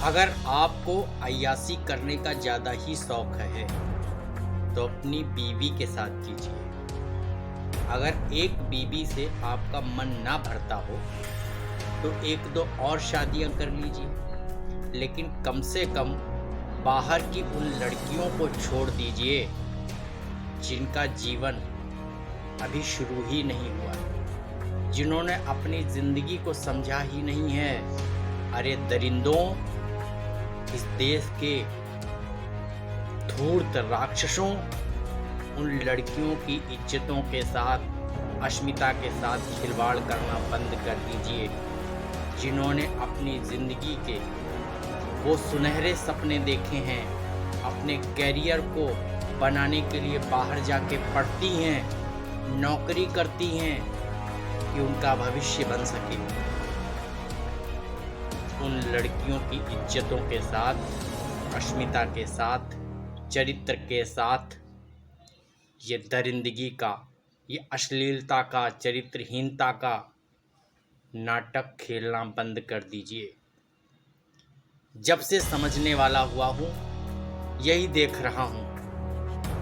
अगर आपको अय्याशी करने का ज़्यादा ही शौक है तो अपनी बीवी के साथ कीजिए। अगर एक बीवी से आपका मन ना भरता हो तो एक दो और शादियां कर लीजिए, लेकिन कम से कम बाहर की उन लड़कियों को छोड़ दीजिए जिनका जीवन अभी शुरू ही नहीं हुआ, जिन्होंने अपनी ज़िंदगी को समझा ही नहीं है। अरे दरिंदों, इस देश के धूर्त राक्षसों, उन लड़कियों की इज्जतों के साथ, अस्मिता के साथ खिलवाड़ करना बंद कर दीजिए, जिन्होंने अपनी ज़िंदगी के वो सुनहरे सपने देखे हैं, अपने कैरियर को बनाने के लिए बाहर जाके पढ़ती हैं, नौकरी करती हैं कि उनका भविष्य बन सके। उन लड़कियों की इज्जतों के साथ, अस्मिता के साथ, चरित्र के साथ ये दरिंदगी का, ये अश्लीलता का, चरित्रहीनता का नाटक खेलना बंद कर दीजिए। जब से समझने वाला हुआ हूँ यही देख रहा हूँ,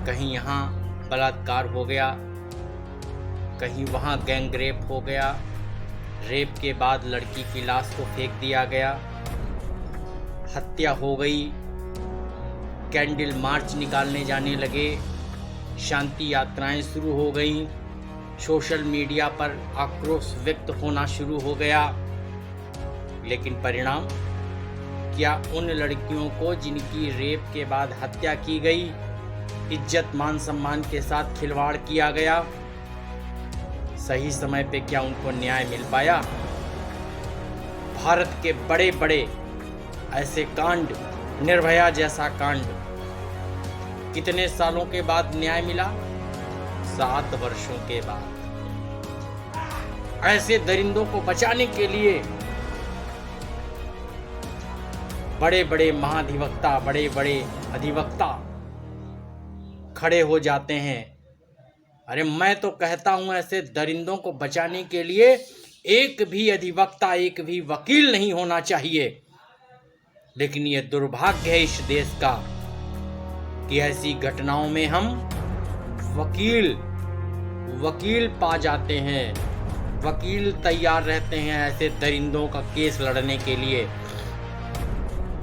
कहीं यहाँ बलात्कार हो गया, कहीं वहाँ गैंग रेप हो गया, रेप के बाद लड़की की लाश को फेंक दिया गया, हत्या हो गई, कैंडल मार्च निकालने जाने लगे, शांति यात्राएं शुरू हो गई, सोशल मीडिया पर आक्रोश व्यक्त होना शुरू हो गया। लेकिन परिणाम क्या? उन लड़कियों को जिनकी रेप के बाद हत्या की गई, इज्जत मान सम्मान के साथ खिलवाड़ किया गया, सही समय पे क्या उनको न्याय मिल पाया? भारत के बड़े बड़े ऐसे कांड, निर्भया जैसा कांड, कितने सालों के बाद न्याय मिला? 7 वर्षों के बाद। ऐसे दरिंदों को बचाने के लिए बड़े बड़े महाधिवक्ता, बड़े बड़े अधिवक्ता खड़े हो जाते हैं। अरे मैं तो कहता हूं, ऐसे दरिंदों को बचाने के लिए एक भी अधिवक्ता, एक भी वकील नहीं होना चाहिए। लेकिन ये दुर्भाग्य है इस देश का कि ऐसी घटनाओं में हम वकील पा जाते हैं, वकील तैयार रहते हैं ऐसे दरिंदों का केस लड़ने के लिए।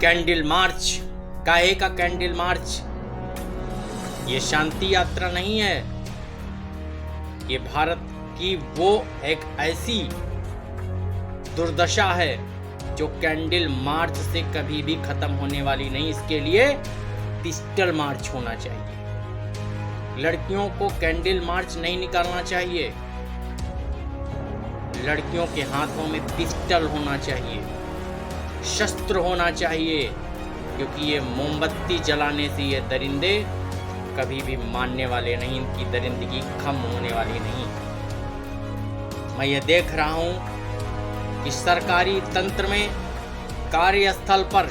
कैंडल मार्च, काहे का कैंडल मार्च? ये शांति यात्रा नहीं है, ये भारत की वो एक ऐसी दुर्दशा है जो कैंडल मार्च से कभी भी खत्म होने वाली नहीं। इसके लिए पिस्टल मार्च होना चाहिए। लड़कियों को कैंडल मार्च नहीं निकालना चाहिए, लड़कियों के हाथों में पिस्टल होना चाहिए, शस्त्र होना चाहिए, क्योंकि ये मोमबत्ती जलाने से ये दरिंदे कभी भी मानने वाले नहीं, इनकी दरिंदगी खम होने वाली नहीं। मैं ये देख रहा हूँ कि सरकारी तंत्र में, कार्यस्थल पर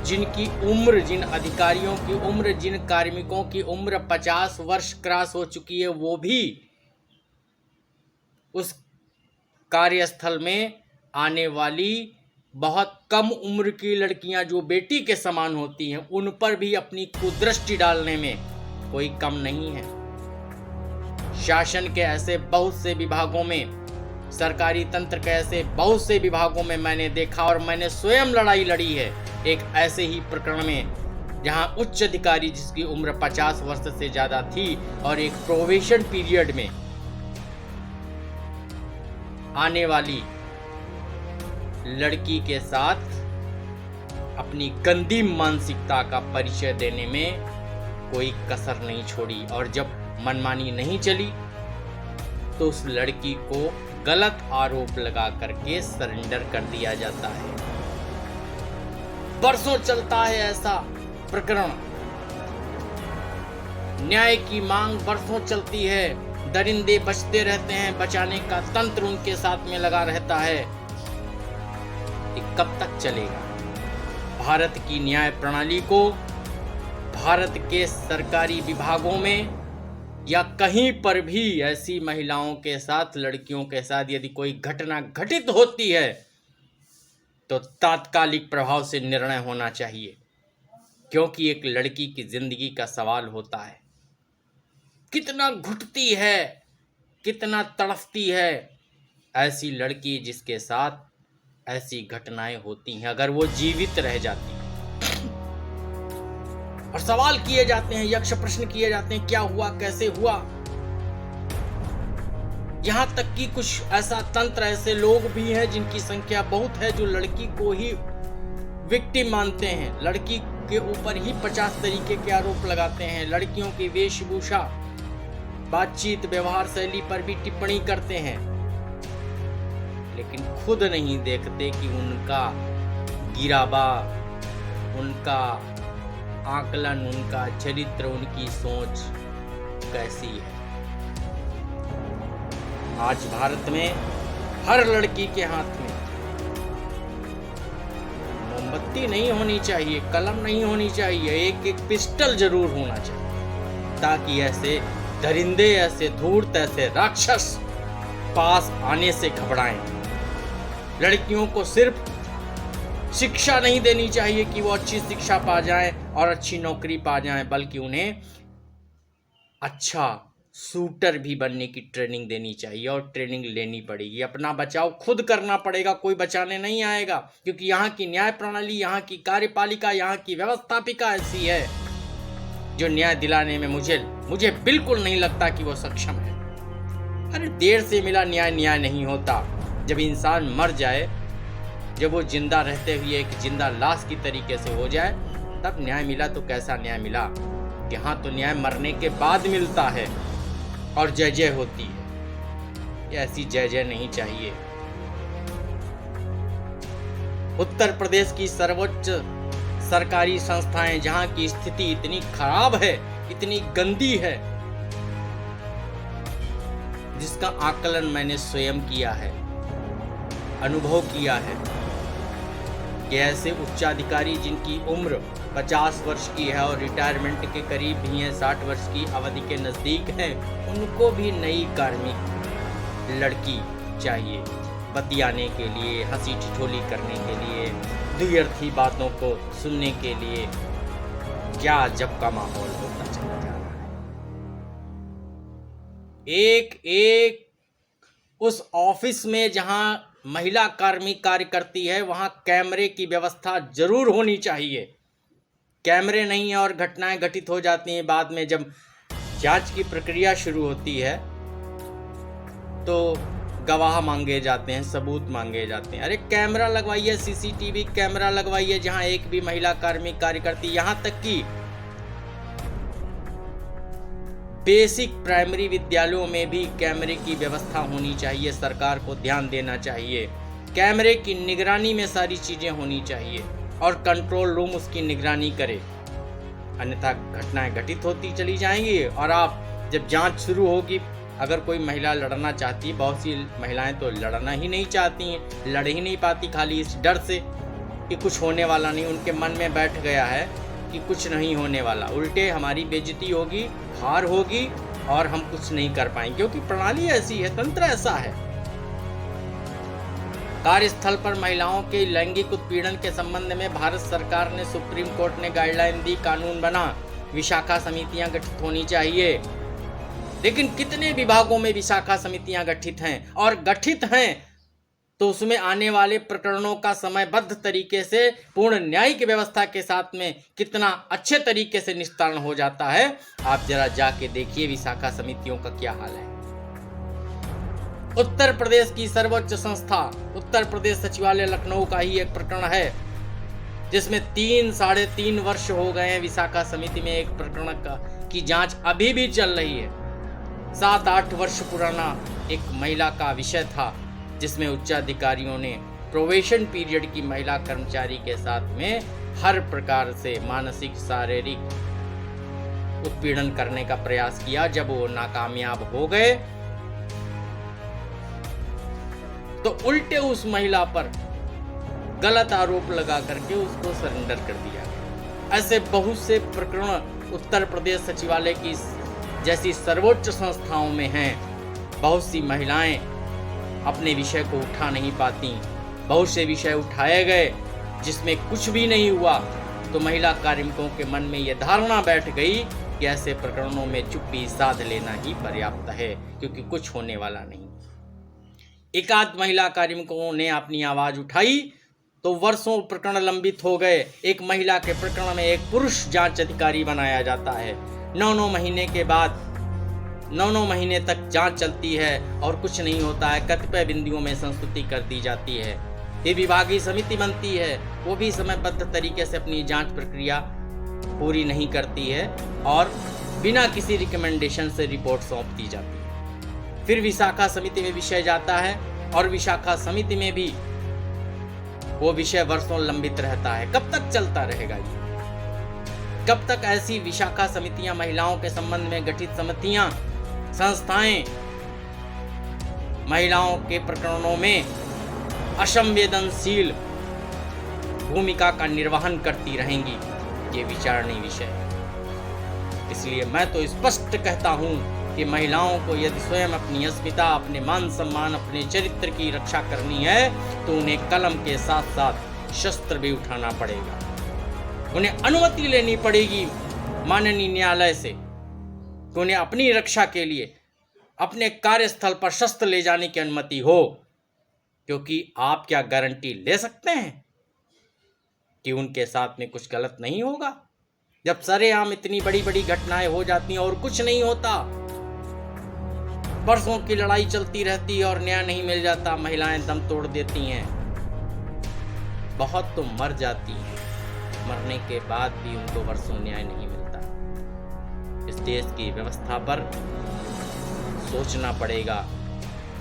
जिनकी उम्र, जिन अधिकारियों की उम्र, जिन कार्मिकों की उम्र 50 वर्ष क्रॉस हो चुकी है, वो भी उस कार्यस्थल में आने वाली बहुत कम उम्र की लड़कियां जो बेटी के समान होती हैं, उन पर भी अपनी कुदृष्टि डालने में कोई कम नहीं है। शासन के ऐसे बहुत से विभागों में, सरकारी तंत्र के ऐसे बहुत से विभागों में मैंने देखा, और मैंने स्वयं लड़ाई लड़ी है एक ऐसे ही प्रकरण में जहां उच्च अधिकारी जिसकी उम्र 50 वर्ष से ज़्यादा थी और एक प्रोबेशन पीरियड में आने वाली लड़की के साथ अपनी गंदी मानसिकता का परिचय देने में कोई कसर नहीं छोड़ी, और जब मनमानी नहीं चली तो उस लड़की को गलत आरोप लगा करके सरेंडर कर दिया जाता है। बरसों चलता है ऐसा प्रकरण, न्याय की मांग बरसों चलती है, दरिंदे बचते रहते हैं, बचाने का तंत्र उनके साथ में लगा रहता है। ये कब तक चलेगा? भारत की न्याय प्रणाली को, भारत के सरकारी विभागों में या कहीं पर भी ऐसी महिलाओं के साथ, लड़कियों के साथ यदि कोई घटना घटित होती है तो तात्कालिक प्रभाव से निर्णय होना चाहिए, क्योंकि एक लड़की की जिंदगी का सवाल होता है। कितना घुटती है, कितना तड़फती है ऐसी लड़की जिसके साथ ऐसी घटनाएं होती हैं, अगर वो जीवित रह जाती है। और सवाल किए जाते हैं, यक्ष प्रश्न किए जाते हैं, क्या हुआ, कैसे हुआ। यहां तक कि कुछ ऐसा तंत्र, ऐसे लोग भी हैं जिनकी संख्या बहुत है, जो लड़की को ही विक्टिम मानते हैं, लड़की के ऊपर ही 50 तरीके के आरोप लगाते हैं, लड़कियों की वेशभूषा, बातचीत, व्यवहार शैली पर भी टिप्पणी करते हैं, लेकिन खुद नहीं देखते कि उनका गिरावा, उनका आकलन, उनका चरित्र, उनकी सोच कैसी है। आज भारत में हर लड़की के हाथ में मोमबत्ती नहीं होनी चाहिए, कलम नहीं होनी चाहिए, एक एक पिस्टल जरूर होना चाहिए, ताकि ऐसे दरिंदे, ऐसे धूर्त, ऐसे राक्षस पास आने से घबराएं। लड़कियों को सिर्फ शिक्षा नहीं देनी चाहिए कि वो अच्छी शिक्षा पा जाएं और अच्छी नौकरी पा जाएं, बल्कि उन्हें अच्छा शूटर भी बनने की ट्रेनिंग देनी चाहिए, और ट्रेनिंग लेनी पड़ेगी। अपना बचाव खुद करना पड़ेगा, कोई बचाने नहीं आएगा, क्योंकि यहाँ की न्याय प्रणाली, यहाँ की कार्यपालिका, यहाँ की व्यवस्थापिका ऐसी है जो न्याय दिलाने में मुझे बिल्कुल नहीं लगता कि वो सक्षम है। अरे देर से मिला न्याय न्याय नहीं होता। जब इंसान मर जाए, जब वो जिंदा रहते हुए एक जिंदा लाश की तरीके से हो जाए, तब न्याय मिला तो कैसा न्याय मिला। यहाँ तो न्याय मरने के बाद मिलता है और जय जय होती है। ये ऐसी जय जय नहीं चाहिए। उत्तर प्रदेश की सर्वोच्च सरकारी संस्थाएं, जहां की स्थिति इतनी खराब है, इतनी गंदी है, जिसका आकलन मैंने स्वयं किया है, अनुभव किया है कि ऐसे उच्चाधिकारी जिनकी उम्र 50 वर्ष की है और रिटायरमेंट के करीब भी हैं, 60 वर्ष की अवधि के नज़दीक हैं, उनको भी नई कार्मिक लड़की चाहिए बतियाने के लिए, हंसी ठिठोली करने के लिए, द्व्यर्थी बातों को सुनने के लिए। क्या अजब का माहौल होता चला जा रहा है। एक एक उस ऑफिस में जहां महिला कार्मिक कार्य करती है, वहां कैमरे की व्यवस्था जरूर होनी चाहिए। कैमरे नहीं है और घटनाएं घटित हो जाती हैं। बाद में जब जांच की प्रक्रिया शुरू होती है तो गवाह मांगे जाते हैं, सबूत मांगे जाते हैं। अरे कैमरा लगवाइए, सीसीटीवी कैमरा लगवाइए जहां एक भी महिला कार्मिक कार्य करती है। यहां तक कि बेसिक प्राइमरी विद्यालयों में भी कैमरे की व्यवस्था होनी चाहिए। सरकार को ध्यान देना चाहिए, कैमरे की निगरानी में सारी चीजें होनी चाहिए और कंट्रोल रूम उसकी निगरानी करे, अन्यथा घटनाएं घटित होती चली जाएंगी। और आप जब जांच शुरू होगी, अगर कोई महिला लड़ना चाहती है, बहुत सी महिलाएं तो लड़ना ही नहीं चाहती हैं, लड़ ही नहीं पाती, खाली इस डर से कि कुछ होने वाला नहीं, उनके मन में बैठ गया है कि कुछ नहीं होने वाला, उल्टे हमारी बेइज्जती होगी, हार होगी और हम कुछ नहीं कर पाएंगे, क्योंकि प्रणाली ऐसी है, तंत्र ऐसा है। कार्यस्थल पर महिलाओं के लैंगिक उत्पीड़न के संबंध में भारत सरकार ने, सुप्रीम कोर्ट ने गाइडलाइन दी, कानून बना, विशाखा समितियां गठित होनी चाहिए। लेकिन कितने विभागों में विशाखा समितियां गठित हैं, और गठित हैं तो उसमें आने वाले प्रकरणों का समयबद्ध तरीके से पूर्ण न्यायिक व्यवस्था के साथ में कितना अच्छे तरीके से निस्तारण हो जाता है। आप जरा जाके देखिए विशाखा समितियों का क्या हाल है। उत्तर प्रदेश की सर्वोच्च संस्था उत्तर प्रदेश सचिवालय लखनऊ का ही एक प्रकरण है, जिसमें 3 - 3.5 वर्ष हो गए हैं। विशाखा समिति में एक प्रकरण की जांच अभी भी चल रही है। 7-8 वर्ष पुराना एक महिला का विषय था, जिसमें उच्चाधिकारियों ने प्रोबेशन पीरियड की महिला कर्मचारी के साथ में हर प्रकार से मानसिक, शारीरिक उत्पीड़न करने का प्रयास किया। जब वो नाकामयाब हो गए तो उल्टे उस महिला पर गलत आरोप लगा करके उसको सरेंडर कर दिया गया। ऐसे बहुत से प्रकरण उत्तर प्रदेश सचिवालय की जैसी सर्वोच्च संस्थाओं में हैं। बहुत सी महिलाएं अपने विषय को उठा नहीं पाती, बहुत से विषय उठाए गए जिसमें कुछ भी नहीं हुआ, तो महिला कार्मिकों के मन में यह धारणा बैठ गई कि ऐसे प्रकरणों में चुप्पी साध लेना ही पर्याप्त है, क्योंकि कुछ होने वाला नहीं। एकाध महिला कार्मिकों ने अपनी आवाज उठाई तो वर्षों प्रकरण लंबित हो गए। एक महिला के प्रकरण में एक पुरुष जांच अधिकारी बनाया जाता है। 9 महीने तक जांच चलती है और कुछ नहीं होता है। कतिपय बिंदुओं में संस्तुति कर दी जाती है। ये विभागीय समिति बनती है, वो भी समयबद्ध तरीके से अपनी जांच प्रक्रिया पूरी नहीं करती है और बिना किसी रिकमेंडेशन से रिपोर्ट सौंप दी जाती है। फिर विशाखा समिति में विषय जाता है और विशाखा समिति में भी वो विषय वर्षों लंबित रहता है। कब तक चलता रहेगा ये? कब तक ऐसी विशाखा समितियां, महिलाओं के संबंध में गठित समितियां, संस्थाएं महिलाओं के प्रकरणों में असंवेदनशील भूमिका का निर्वहन करती रहेंगी? ये विचारणीय विषय है। इसलिए मैं तो स्पष्ट कहता हूं कि महिलाओं को यदि स्वयं अपनी अस्मिता, अपने मान सम्मान, अपने चरित्र की रक्षा करनी है तो उन्हें कलम के साथ साथ शस्त्र भी उठाना पड़ेगा। उन्हें अनुमति लेनी पड़ेगी माननीय न्यायालय से कि उन्हें अपनी रक्षा के लिए अपने कार्यस्थल पर शस्त्र ले जाने की अनुमति हो। क्योंकि आप क्या गारंटी ले सकते हैं कि उनके साथ में कुछ गलत नहीं होगा? जब सरेआम इतनी बड़ी बड़ी घटनाएं हो जाती हैं और कुछ नहीं होता, वर्षों की लड़ाई चलती रहती है और न्याय नहीं मिल जाता, महिलाएं दम तोड़ देती हैं, बहुत तो मर जाती हैं, मरने के बाद भी उनको वर्षों न्याय नहीं मिलता। इस देश की व्यवस्था पर सोचना पड़ेगा।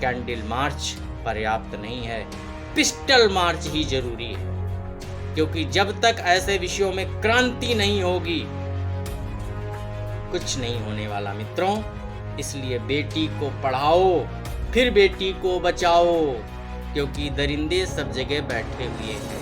कैंडल मार्च पर्याप्त नहीं है, पिस्टल मार्च ही जरूरी है। क्योंकि जब तक ऐसे विषयों में क्रांति नहीं होगी, कुछ नहीं होने वाला मित्रों। इसलिए बेटी को पढ़ाओ, फिर बेटी को बचाओ, क्योंकि दरिंदे सब जगह बैठे हुए हैं।